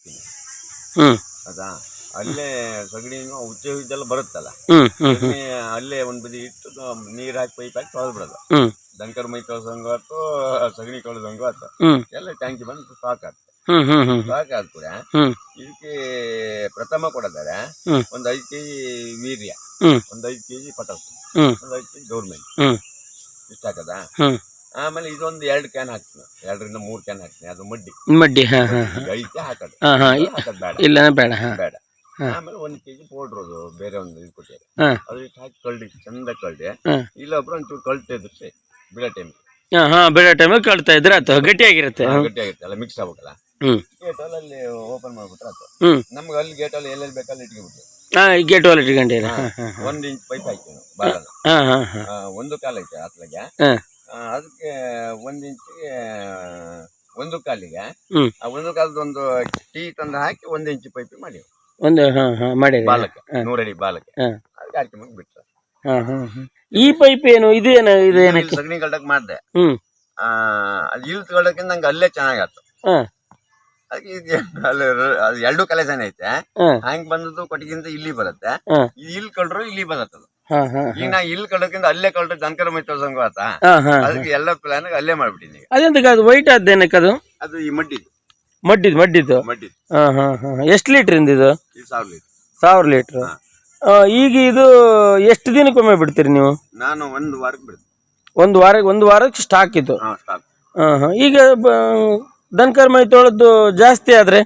ಹಾಕ್ತೀನಿ. ಹ್ಮ್ ಅದಾ ಅಲ್ಲೇ ಸಗಣಿನೂ ಉಚ್ಚೆ ಇದೆಲ್ಲ ಬರುತ್ತಲ್ಲ, ಹ್ಮ್ ಹ್ಮ್ ಸಗಣಿ ಅಲ್ಲೇ ಒಂದ್ ಬದಿ ಇಟ್ಟು ನೀರ್ ಹಾಕಿ ಪೈಪ್ ಹಾಕಿ ತೊಳೆದು ಬಿಡೋದು. ಹ್ಮ್ ದನಕರ ಮೈ ತೊಳ್ಸಂಗು ಆಯ್ತು, ಸಗಣಿ ತೊಳೆದಂಗು ಆಯ್ತು, ಹ್ಮ್ ಎಲ್ಲ ಟ್ಯಾಂಕಿ ಬಂದು ಸ್ಟಾಕ್ ಆಗ್ತದೆ. ಹ್ಮ್ ಹ್ಮ್ ಹ್ಮ್ ಸ್ಟಾಕ್ ಆದ ಕೂಡ ಹ್ಮ್ ಇದಕ್ಕೆ ಪ್ರಥಮ ಕೊಡೋದಾರೆ ಹ್ಮ್ ಒಂದು 5 kg ವೀರ್ಯ, ಹ್ಮ್ ಒಂದು 5 kg ಪಟಾಸು, ಹ್ಮ್ ಒಂದು 5 kg ಗೌರ್ಮೆಂಟ್, ಹ್ಮ್ ಇಷ್ಟ ಹಾಕದ. ಹ್ಮ್ ಆಮೇಲೆ ಇದೊಂದು 2 ಕ್ಯಾನ್ ಹಾಕ್ತೀನಿ, 2ರಿಂದ 3 ಕ್ಯಾನ್ ಹಾಕ್ತೀನಿ. ಅದು ಮಡ್ಡಿ ಮಡ್ಡಿ. ಹಾ ಹಾ ಐತೆ ಹಾಕೋದು, ಹಾ ಹಾ ಹಾಕೋದು ಬೇಡ ಇಲ್ಲ ಬೇಡ. ಹಾ ಬೇಡ. ಹಾ. ಆಮೇಲೆ 1 kg ಪೌಡ್ರ್, ಅದು ಬೇರೆ ಒಂದು ಇದು ಕೊಟ್ಟಿದ್ದಾರೆ, ಹಾ ಅದು ಇಟ್ಟು ಹಾಕಿ ಕಳ್ಳಿ ಚಂದ ಕಳ್ಳಿ. ಹಾ ಇಲ್ಲೊಬ್ರು ಒಂಚೂರು ಕಳ್ತಾ ಇದ್ರು ಸರಿ ಬಿಡೋ ಟೈಮ್ ಹಾ ಹಾ ಬೆಳೆ ಟೈಮಲ್ಲಿ ಕಳ್ತಾ ಇದ್ರೆ ಆಯ್ತು, ಗಟ್ಟಿಯಾಗಿರುತ್ತೆ. ಗಟ್ಟಿ ಆಗಿರುತ್ತೆ, ಎಲ್ಲ ಮಿಕ್ಸ್ ಆಗ್ಬೇಕಲ್ಲ. ಹ್ಮ್ ಗೇಟಲ್ಲಿ ಅಲ್ಲಿ ಓಪನ್ ಮಾಡ್ಬಿಟ್ರೆ ಆಯ್ತು. ಹ್ಮ್ ನಮ್ಗೆ ಅಲ್ಲಿ ಗೇಟಲ್ಲಿ ಎಲ್ಲೆಲ್ಲಿ ಬೇಕಲ್ಲಿ ಇಟ್ಕೊಬಿಟ್ಟು ಹಾ ಗೇಟ್ ವಾಲ್ ಇಟ್ಕೊಂಡಿರ. ಹಾ ಹಾ 1 ಇಂಚ್ ಪೈಪ್ ಹಾಕ್ತೀವಿ ನಾವು ಬಾಲನ. ಹಾ ಹಾ ಹಾ ಒಂದು ಕಾಲು ಐತೆ ಅತ್ಲಾಗೆ, ಹಾ ಅದಕ್ಕೆ 1 ಇಂಚಿಗೆ 1 ಕಾಲಿಗೆ ಹ್ಮ್ ಆ 1 ಕಾಲದ ಒಂದು ಟೀ ತಂದು ಹಾಕಿ 1 ಇಂಚ್ ಪೈಪ್ ಮಾಡಿ ಒಂದು ಹಾ ಹಾ ಮಾಡಿರಿ. ಬಾಲಕ್ಕೆ 100 ಅಡಿ ಬಾಲಕ್ಕೆ ಹಾ ಅದಕ್ಕೆ ಹಾಕಿ ಬಿಟ್ರೆ. ಹಾ ಹಾ ಈ ಪೈಪ್ ಏನು ಇದೇನು ಇದು ಏನಕ್ಕೆ? ಸಗಣಿ ಗಲ್ಡಕ್ ಮಾಡಿದೆ, ಹ್ಮ್ ಅದು ಇಲ್ ತಗೊಳಕ್ಕೆ ನಂಗೆ ಅಲ್ಲೇ ಚೆನ್ನಾಗಾಯ್ತು. ಹಾ ಅದಕ್ಕೆ ಇದು ಅಲ್ಲಿ ಅದು 2 ಕಲೆಕ್ಷನ್ ಐತೆ. ಹಾ ಹ್ಯಾಂಗ್ ಬಂದದ್ದು ಕೊಟ್ಟಿಗಿಂತ ಇಲ್ಲಿ ಬರುತ್ತೆ, ಹಾ ಇಲ್ಲಿ ಕಳ್ರು ಇಲ್ಲಿ ಬರುತ್ತದು. ಹಾ ಹಾ ಈಗ ನಾ ಇಲ್ಲಿ ಕಳ್ಳಕ್ಕಿಂತ ಅಲ್ಲೇ ಕಳ್ರು ದನಕರ ಮೈ ತೊಳ್ಸಂಗು ಆತ. ಹಾ ಹಾ ಅದಕ್ಕೆ ಎಲ್ಲ ಪ್ಲಾನ್ ಅಲ್ಲೇ ಮಾಡ್ಬಿಟ್ಟಿನಿ. ಅದೆಂತಕ್ಕೆ ಅದು ವೈಟ್ ಆದ್ದೇನಕ್ಕೆ? ಅದು ಅದು ಈ ಮಡ್ಡಿದ್ದು ಮಡ್ಡಿದ್ದು. ಹಾ ಹಾ ಹಾ ಎಷ್ಟು ಲೀಟ್ರಿಂದ ಇದು? ಈ 1000 ಲೀಟರ್. 1000 ಲೀಟ್ರ್. ಈಗ ಇದು ಎಷ್ಟು ದಿನಕ್ಕೊಮ್ಮೆ ಬಿಡ್ತೀರಿ ನೀವು? ನಾನು 1 ವಾರಕ್ಕೆ ಬಿಡ್ತೀನಿ. ಒಂದು ವಾರಕ್ಕೆ ಸ್ಟಾಕ್ ಇದು? ಸ್ಟಾಕ್. ಹಾ ಹಾ ಈಗ ದನಕರ ಮೈ ತೊಳೆದು ಜಾಸ್ತಿ ಆದ್ರೆ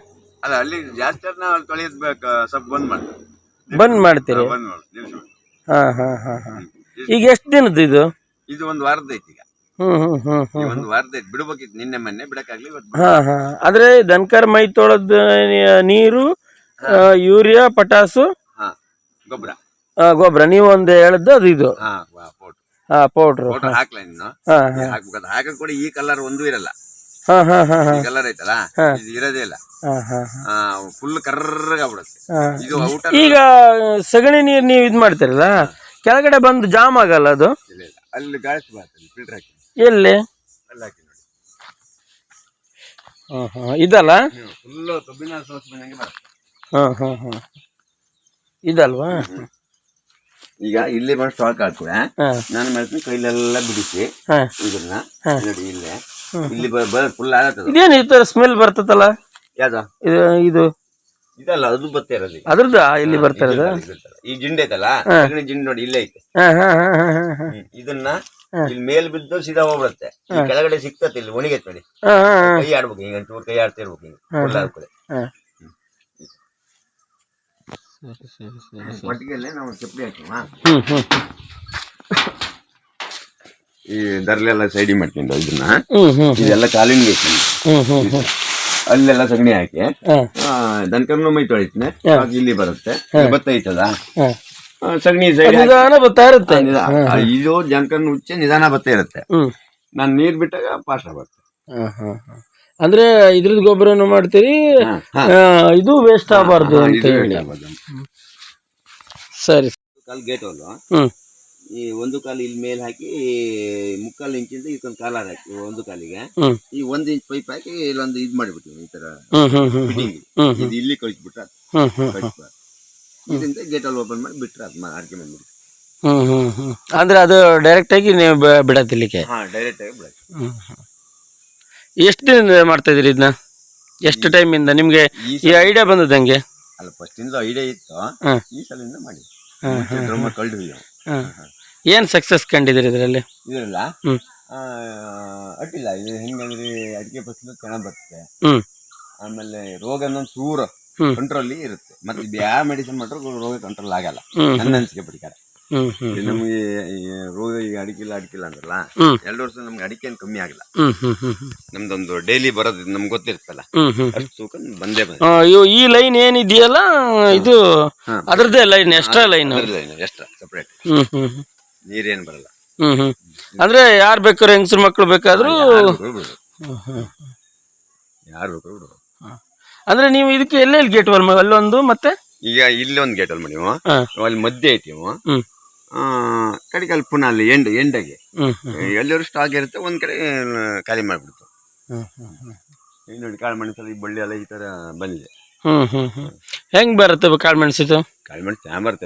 ಅಲ್ಲ, ಅಲ್ಲಿ ಜಾಸ್ತಿ ಆದ್ರೆ ನಾವು ತೊಳೆಯೋದು ಬೇಕು, ಸ್ವಲ್ಪ ಬಂದ್ ಮಾಡ್ತೀವಿ. ಬಂದ್ ಮಾಡ್ತೀರಿ? ಬಂದ್ ಮಾಡಿ ನಿಲ್ಸ್ಬಿಟ್ಟು. ಹಾ ಹಾ ಹಾ ಹಾ ಈಗ ಎಷ್ಟು ದಿನದ್ದು ಇದು? ಇದು 1 ವಾರದ ಐತಿ ಈಗ. ಹ್ಮ್ ಹ್ಮ್ ಹ್ಮ್ ಈ ಹ್ಮ್ 1 ವಾರದ ಐತಿ, ಬಿಡ್ಬೇಕಿತ್ತು ನಿನ್ನೆ ಮೊನ್ನೆ, ಬಿಡಕ್ಕಾಗ್ಲಿ ಇವತ್ತು. ಹಾ ಹಾ ಆದ್ರೆ ದನಕರ ಮೈ ತೊಳೆದ ನೀರು, ಯೂರಿಯಾ, ಪಟಾಸು, ಗೊಬ್ಬರ ನೀವು ಒಂದು ಹೇಳಿದ್ದು ಅದು ಇದು. ಹಾ ಪೌಡ್ರು ಹಾಕ್ಲಾ ಇನ್ನು ಹಾಕ್ಬೇಕು. ಹಾಕಕ್ ಕೂಡ ಈ ಕಲರ್ ಒಂದು ಇರಲ್ಲ. ಹಾ ಹಾ ಹಾ ಹಾ ಕಲರ್ ಐತಲ್ಲ, ಇದು ಇರೋದೇ ಇಲ್ಲ, ಫುಲ್ ಕರ್ರಗಾಗ್ಬಿಡುತ್ತೆ ಇದು ಔಟ್. ಈಗ ಸಗಣಿ ನೀರು ನೀವು ಇದು ಮಾಡ್ತೀರಲ್ಲ, ಕೆಳಗಡೆ ಬಂದು ಜಾಮ್ ಆಗಲ್ಲ ಅದು? ಇಲ್ಲ ಇಲ್ಲ, ಅಲ್ಲಿ ಗಾಳಿಸಿ ಬರ್ತದೆ, ಫಿಲ್ಟರ್ ಹಾಕಿ. ಎಲ್ಲಿ? ಅಲ್ಲಿ ಹಾಕಿ ನೋಡಿ. ಹಾ ಹಾ ಇದಲ್ಲ, ಫುಲ್ ಕಬ್ಬಿನ ಸೋಸ್ ಬಂದಂಗೆ ಬರುತ್ತೆ. ಹಾ ಹಾ ಹಾ ಇದಲ್ವಾ? ಈಗ ಇಲ್ಲಿ ಬಂದು ಸ್ಟಾಕ್ ಹಾಕುವ, ನಾನು ಮಾಡ್ತೀನಿ ಕೈಲೆಲ್ಲ ಬಿಡಿಸಿ ಇದನ್ನ ನೋಡಿ. ಇಲ್ಲೇ ಇಲ್ಲಿ ಫುಲ್ ಆಗತ್ತದ. ಇದೇನು ಈ ತರ ಸ್ಮೆಲ್ ಬರ್ತದಲ್ಲ? ಯಾವ್ದು ಇದು? ಇದಲ್ಲ, ಅದು ಬತ್ತೆ ಇರೋದು ಅದ್ರದ್ದು ಇಲ್ಲಿ ಬರ್ತಾ ಇರೋದು. ಈ ಜಿಂಡ್ ಐತಲ್ಲ, ಸಗಣಿ ಜಿಂಡ್ ನೋಡಿ ಇಲ್ಲೇ ಐತೆ. ಇದನ್ನ ಇಲ್ಲಿ ಮೇಲ್ ಬಿದ್ದು ಸೀದಾ ಹೋಗ್ಬಿಡುತ್ತೆ, ಈ ಕೆಳಗಡೆ ಸಿಕ್ತತ್ತೆ, ಇಲ್ಲಿ ಒಣಗೈತೆ ನೋಡಿ. ಕೈ ಆಡ್ಬೇಕು, ಈಗ ಒಂಚೂರು ಕೈ ಆಡ್ತಾ ಇರ್ಬೇಕು, ಹಿಂಗೆ ಫುಲ್ ಆಡ್ಕೊಳ್ಳಿ. ಒಟ್ಟಿಗೆಲ್ಲೇ ನಾವು ಚಪ್ಪಲಿ ಹಾಕಿವ, ಈ ದರ್ಲೆಲ್ಲ ಸೈಡಿ ಮಾಡ್ಕೊಂಡು ಇದನ್ನ ಇದೆಲ್ಲ ಕಾಲಿನ ಬೇಕು. ಅಲ್ಲೆಲ್ಲ ಸಗಣಿ ಹಾಕಿ ದನಕರ್ನು ಮೈ ತೊಳಿತೀನಿ, ಇಲ್ಲಿ ಬರುತ್ತೆ ಭತ್ತ ಐತದ ಸಗಣಿ ಸೈಡ್ ಬರ್ತಾ ಇರುತ್ತೆ. ಇದು ಜನಕರ್ನು ಉಚ್ಚೆ ನಿಧಾನ ಭತ್ತ ಇರುತ್ತೆ. ನಾನು ನೀರ್ ಬಿಟ್ಟಾಗ ಪಾಸ್ ಆಗುತ್ತೆ. ಅಂದ್ರೆ ಇದ್ರದ್ ಗೊಬ್ಬರನು ಮಾಡ್ತೀರಿ, ಇದು ವೇಸ್ಟ್ ಆಗಬಾರ್ದು ಅಂತ ಹೇಳಿ. ಸರಿ. ಕಾಲ್ ಗೇಟ್ ಅಲ್ವಾ, ಈ 1 ಕಾಲು ಇಲ್ಲಿ ಮೇಲೆ ಹಾಕಿ 3/4 ಇಂಚಿಂದ ಇದೊಂದು ಕಾಲ ಹಾಕಿ 1 ಕಾಲಿಗೆ ಈ 1 ಇಂಚ್ ಪೈಪ್ ಹಾಕಿ ಇಲ್ಲೊಂದು ಇದು ಮಾಡಿಬಿಡ್ತೀವಿ, ಈ ತರ ಫಿಟ್ಟಿಂಗ್. ಇದು ಇಲ್ಲಿ ಕಳಿಸ್ಬಿಟ್ರೆ ಇದರಿಂದ ಗೇಟ್ ಅಲ್ಲಿ ಓಪನ್ ಮಾಡಿ ಬಿಟ್ರೆ ಅದು ಅಡಿಕೆ ಬಂದ್ಬಿಟ್ಟು. ಅಂದ್ರೆ ಅದು ಡೈರೆಕ್ಟ್ ಆಗಿ ನೀವು ಬಿಡತ್ತಿಲ್ಲಿಕ್ಕೆ? ಡೈರೆಕ್ಟ್ ಆಗಿ ಬಿಡತ್ತೆ. ಎಷ್ಟು ದಿನದಿಂದ ಮಾಡ್ತಾ ಇದೀರಿ ಇದನ್ನ? ಎಷ್ಟು ಟೈಮ್ ಇಂದ ನಿಮ್ಗೆ ಈ ಐಡಿಯಾ ಬಂದದ್ದು? ಹಂಗೆ ಅಲ್ಲ, ಫಸ್ಟ್ ಇಂದ ಐಡಿಯಾ ಇತ್ತು, ಈ ಸಲಿಂದ ಮಾಡಿ ಕಳ್ದು. ಏನ್ ಸಕ್ಸಸ್ ಕಂಡಿದ್ದೀರಿ ಇದರಲ್ಲಿ? ಇದರಲ್ಲ ಅಡ್ಡಿಲ್ಲ, ಇದು ಹೆಂಗಂದ್ರೆ ಅಡಿಕೆ ಫಸಲು ಚೆನ್ನಾಗ್ ಬರುತ್ತೆ. ಆಮೇಲೆ ರೋಗನ ಚೂರ ಕಂಟ್ರೋಲ್ ಇರುತ್ತೆ. ಮತ್ತೆ ಯಾವ ಮೆಡಿಸಿನ್ ಮಾಡ್ರು ರೋಗ ಕಂಟ್ರೋಲ್ ಆಗಲ್ಲ, ನನ್ನ ಅನಿಸಿಕೆ ಪ್ರಕಾರ. ನಮ್ಗೆ ರೋಗ ಈಗ ಅಡಿಕಿಲ್ಲ ಅಂದ್ರಲ್ಲ, 2 ವರ್ಷ ನಮ್ಗೆ ಅಡಿಕೆ ಏನು ಕಮ್ಮಿ ಆಗಲ್ಲ. ನಮ್ದೊಂದು ಡೈಲಿ ಬರೋದು ನಮ್ಗೆ ಗೊತ್ತಿರ್ತಲ್ಲ, ಅಷ್ಟು ತೂಕ ಬಂದೇ ಬಂದ. ಈ ಲೈನ್ ಏನಿದೆಯಲ್ಲ, ಇದು ಅದ್ರದ್ದೇ line, extra line, extra separate, ನೀರೇನು ಬರಲ್ಲ. ಅಂದ್ರೆ ಯಾರು ಬೇಕಾದ್ರು, ಹೆಂಗಸರು ಮಕ್ಕಳು ಬೇಕಾದ್ರು ಯಾರು ಬೇಕಾದ್ರು. ಅಂದ್ರೆ ನೀವು ಇದಕ್ಕೆ ಎಲ್ಲೆಲ್ಲಿ ಗೇಟ್ ವಾಲ್ ಅಲ್ಲೊಂದು, ಮತ್ತೆ ಈಗ ಇಲ್ಲಿ ಒಂದು ಗೇಟ್ ವಾಲ್ ಮಾಡಿ, ಅಲ್ಲಿ ಮಧ್ಯೆ ಐತಿ, ಕಡೆಗೆ ಅಲ್ಲಿ ಪುನಃ ಅಲ್ಲಿ ಎಂಡಗೆ ಎಲ್ಲರೂ ಸ್ಟಾಕ್ ಇರುತ್ತೆ, ಒಂದ್ ಕಡೆ ಖಾಲಿ ಮಾಡ್ಬಿಡ್ತು. ನೋಡಿ ಕಾಳು ಮೆಣಸಲ್ಲಿ ಈ ಬಳ್ಳಿ ಎಲ್ಲ ಈ ತರ ಬಂದಿದೆ. ಹೆಂಗ್ ಬರುತ್ತೆ ಕಾಳು ಮೆಣಸಿದು? ಕಾಳುಮೆಣಸು ಚೆನ್ನಾಗಿ ಬರ್ತದೆ.